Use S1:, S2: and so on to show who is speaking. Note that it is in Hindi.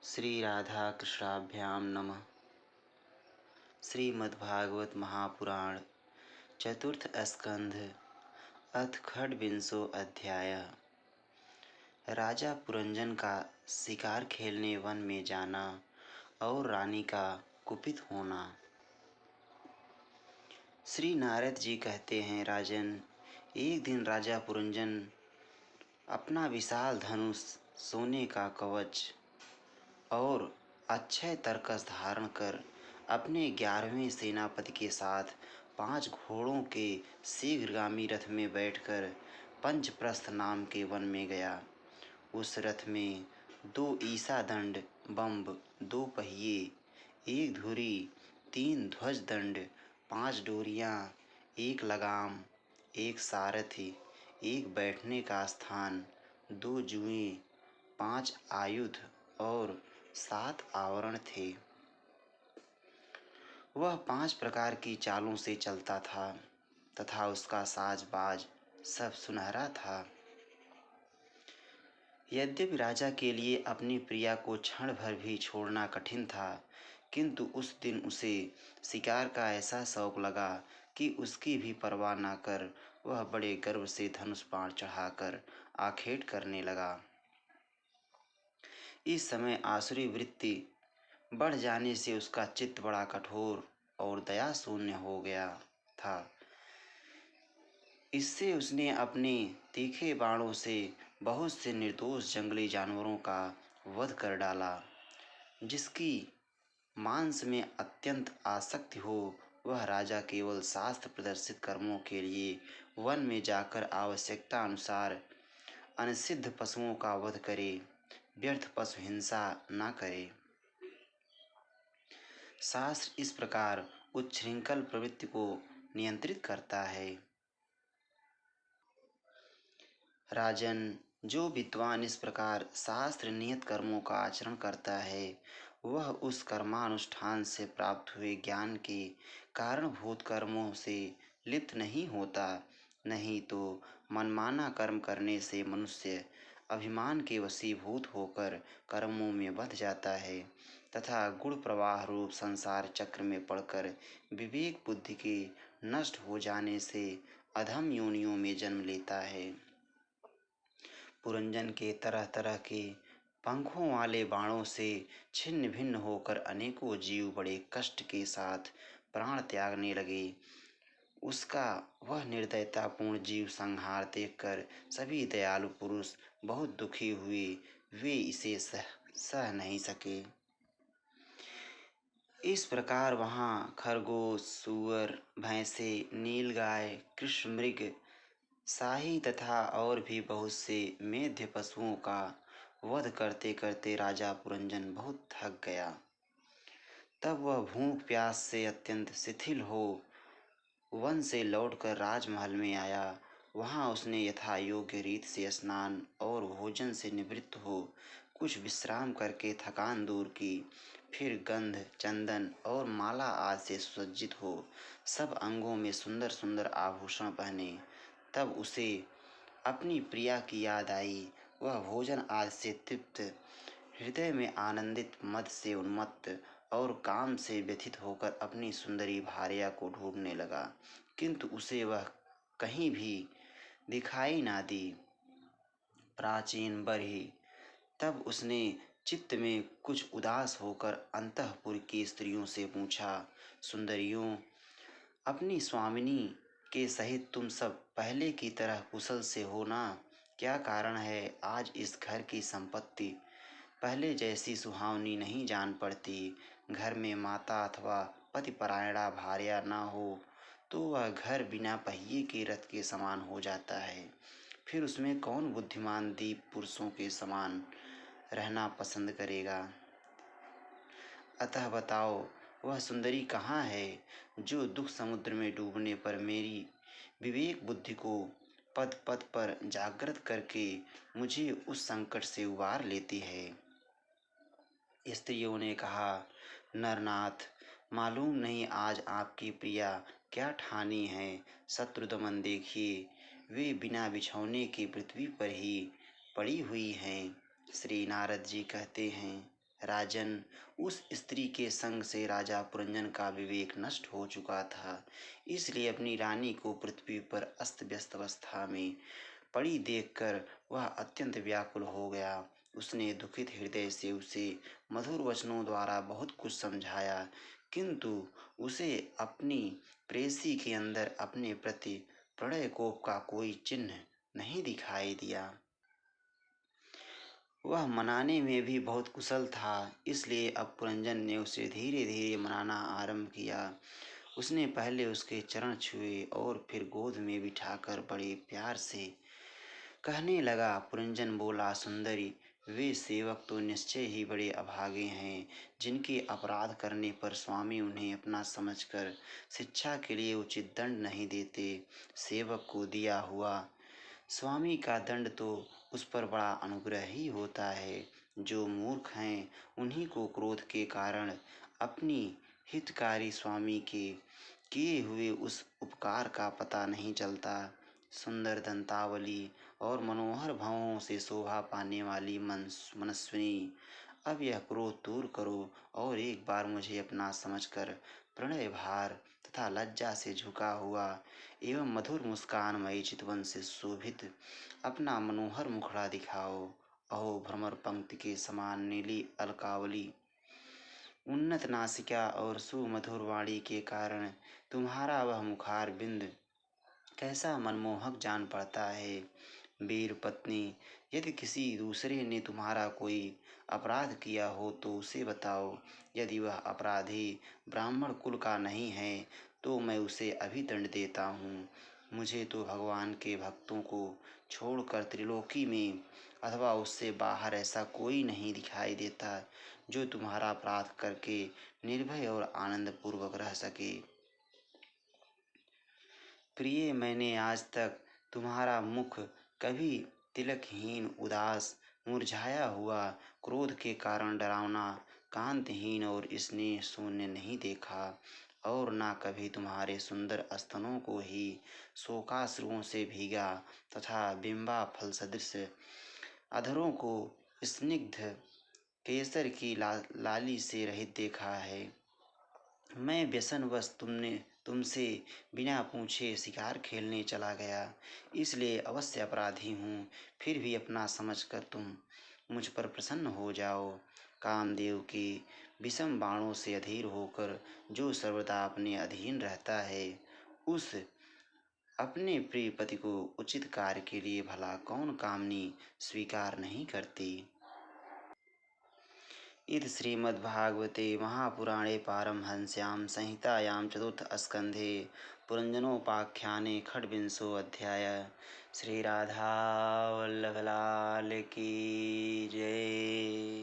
S1: श्री राधा कृष्णाभ्याम नमः। श्रीमद्भागवत महापुराण चतुर्थ स्कंध अथ खड्विंशो अध्याय। राजा पुरंजन का शिकार खेलने वन में जाना और रानी का कुपित होना। श्री नारद जी कहते हैं, राजन, एक दिन राजा पुरंजन अपना विशाल धनुष, सोने का कवच और अक्षय तरकस धारण कर अपने 11वें सेनापति के साथ 5 घोड़ों के शीघ्रगामी रथ में बैठकर पंचप्रस्थ नाम के वन में गया। उस रथ में 2 ईसा दंड बम्ब, 2 पहिए, 1 धुरी, 3 ध्वज दंड, 5 डोरियां, 1 लगाम, 1 सारथी, 1 बैठने का स्थान, 2 जुएं, 5 आयुध और 7 आवरण थे। वह 5 प्रकार की चालों से चलता था तथा उसका साज-बाज सब सुनहरा था। यद्यपि राजा के लिए अपनी प्रिया को क्षण भर भी छोड़ना कठिन था, किंतु उस दिन उसे शिकार का ऐसा शौक लगा कि उसकी भी परवाह न कर वह बड़े गर्व से धनुष बाण चढ़ाकर आखेट करने लगा। इस समय आसुरी वृत्ति बढ़ जाने से उसका चित्त बड़ा कठोर और दया शून्य हो गया था। इससे उसने अपने तीखे बाणों से बहुत से निर्दोष जंगली जानवरों का वध कर डाला। जिसकी मांस में अत्यंत आसक्ति हो, वह राजा केवल शास्त्र प्रदर्शित कर्मों के लिए वन में जाकर आवश्यकता अनुसार अनिषिद्ध पशुओं का वध करे, व्यर्थ पशु हिंसा न करे। शास्त्र इस प्रकार उच्छृंखल प्रवृत्ति को नियंत्रित करता है। राजन, जो विद्वान इस प्रकार शास्त्र नियत कर्मों का आचरण करता है, वह उस कर्मानुष्ठान से प्राप्त हुए ज्ञान के कारणभूत कर्मों से लिप्त नहीं होता। नहीं तो मनमाना कर्म करने से मनुष्य अभिमान के वशीभूत होकर कर्मों में बंध जाता है तथा गुण प्रवाह रूप संसार चक्र में पड़कर विवेक बुद्धि के नष्ट हो जाने से अधम योनियों में जन्म लेता है। पुरंजन के तरह तरह के पंखों वाले बाणों से छिन्न भिन्न होकर अनेकों जीव बड़े कष्ट के साथ प्राण त्यागने लगे। उसका वह निर्दयतापूर्ण जीव संहार देखकर सभी दयालु पुरुष बहुत दुखी हुए। वे इसे सह नहीं सके। इस प्रकार वहाँ खरगोश, सूअर, भैंसे, नीलगाय, कृष्ण मृग, शाही तथा और भी बहुत से मेध्य पशुओं का वध करते करते राजा पुरंजन बहुत थक गया। तब वह भूख प्यास से अत्यंत शिथिल हो वन से लौटकर राजमहल में आया। वहाँ उसने यथा योग्य रीत से स्नान और भोजन से निवृत्त हो कुछ विश्राम करके थकान दूर की। फिर गंध, चंदन और माला आदि से सुसज्जित हो सब अंगों में सुंदर सुंदर आभूषण पहने। तब उसे अपनी प्रिया की याद आई। वह भोजन आदि से तृप्त, हृदय में आनंदित, मद से उन्मत्त और काम से व्यथित होकर अपनी सुंदरी भार्या को ढूंढने लगा, किंतु उसे वह कहीं भी दिखाई ना दी। प्राचीन बरही। तब उसने चित्त में कुछ उदास होकर अंतःपुर की स्त्रियों से पूछा, सुंदरियों, अपनी स्वामिनी के सहित तुम सब पहले की तरह कुशल से हो ना? क्या कारण है आज इस घर की संपत्ति पहले जैसी सुहावनी नहीं जान पड़ती? घर में माता अथवा पतिपरायणा भार्या ना हो तो वह घर बिना पहिए के रथ के समान हो जाता है। फिर उसमें कौन बुद्धिमान दीप पुरुषों के समान रहना पसंद करेगा? अतः बताओ, वह सुंदरी कहाँ है जो दुख समुद्र में डूबने पर मेरी विवेक बुद्धि को पद पद पर जागृत करके मुझे उस संकट से उबार लेती है? स्त्रियों ने कहा, नरनाथ, मालूम नहीं आज आपकी प्रिया क्या ठानी है। शत्रुदमन देखिए, वे बिना बिछौने की पृथ्वी पर ही पड़ी हुई हैं। श्री नारद जी कहते हैं, राजन, उस स्त्री के संग से राजा पुरंजन का विवेक नष्ट हो चुका था, इसलिए अपनी रानी को पृथ्वी पर अस्त व्यस्त अवस्था में पड़ी देखकर वह अत्यंत व्याकुल हो गया। उसने दुखित हृदय से उसे मधुर वचनों द्वारा बहुत कुछ समझाया, किंतु उसे अपनी प्रेयसी के अंदर अपने प्रति प्रणय कोप का कोई चिन्ह नहीं दिखाई दिया। वह मनाने में भी बहुत कुशल था, इसलिए अब पुरंजन ने उसे धीरे धीरे मनाना आरंभ किया। उसने पहले उसके चरण छुए और फिर गोद में बिठाकर बड़े प्यार से कहने लगा। पुरंजन बोला, सुंदरी, वे सेवक तो निश्चय ही बड़े अभागे हैं, जिनके अपराध करने पर स्वामी उन्हें अपना समझकर शिक्षा के लिए उचित दंड नहीं देते। सेवक को दिया हुआ स्वामी का दंड तो उस पर बड़ा अनुग्रह ही होता है। जो मूर्ख हैं उन्हीं को क्रोध के कारण अपनी हितकारी स्वामी के किए हुए उस उपकार का पता नहीं चलता। सुंदर दंतावली और मनोहर भावों से शोभा पाने वाली मनस्विनी, अब यह क्रोध दूर करो और एक बार मुझे अपना समझकर प्रणय भार तथा लज्जा से झुका हुआ एवं मधुर मुस्कानमयी चितवन से शोभित अपना मनोहर मुखड़ा दिखाओ। अहो भ्रमर पंक्ति के समान नीली अलकावली, उन्नत नासिका और सुमधुर वाणी के कारण तुम्हारा वह मुखार बिंद कैसा मनमोहक जान पड़ता है। वीर पत्नी, यदि किसी दूसरे ने तुम्हारा कोई अपराध किया हो तो उसे बताओ। यदि वह अपराधी ब्राह्मण कुल का नहीं है तो मैं उसे अभी दंड देता हूँ। मुझे तो भगवान के भक्तों को छोड़कर त्रिलोकी में अथवा उससे बाहर ऐसा कोई नहीं दिखाई देता जो तुम्हारा अपराध करके निर्भय और आनंद पूर्वक रह सके। प्रिय, मैंने आज तक तुम्हारा मुख कभी तिलकहीन, उदास, मुरझाया हुआ, क्रोध के कारण डरावना, कांतिहीन और स्नेह शून्य नहीं देखा, और ना कभी तुम्हारे सुंदर स्तनों को ही शोकाश्रुओं से भीगा तथा बिंबा फल सदृश अधरों को स्निग्ध केसर की लाली से रहित देखा है। मैं व्यसनवश तुमसे बिना पूछे शिकार खेलने चला गया, इसलिए अवश्य अपराधी हूँ। फिर भी अपना समझकर तुम मुझ पर प्रसन्न हो जाओ। कामदेव के विषम बाणों से अधीर होकर जो सर्वदा अपने अधीन रहता है, उस अपने प्रिय पति को उचित कार्य के लिए भला कौन कामनी स्वीकार नहीं करती। इति श्रीमद्भागवते महापुराणे पारमहंस्यां संहितायां चतुर्थस्कन्धे पुरञ्जनोपाख्याने षड्विंशोऽध्यायः। श्रीराधावल्लभलाल की जय।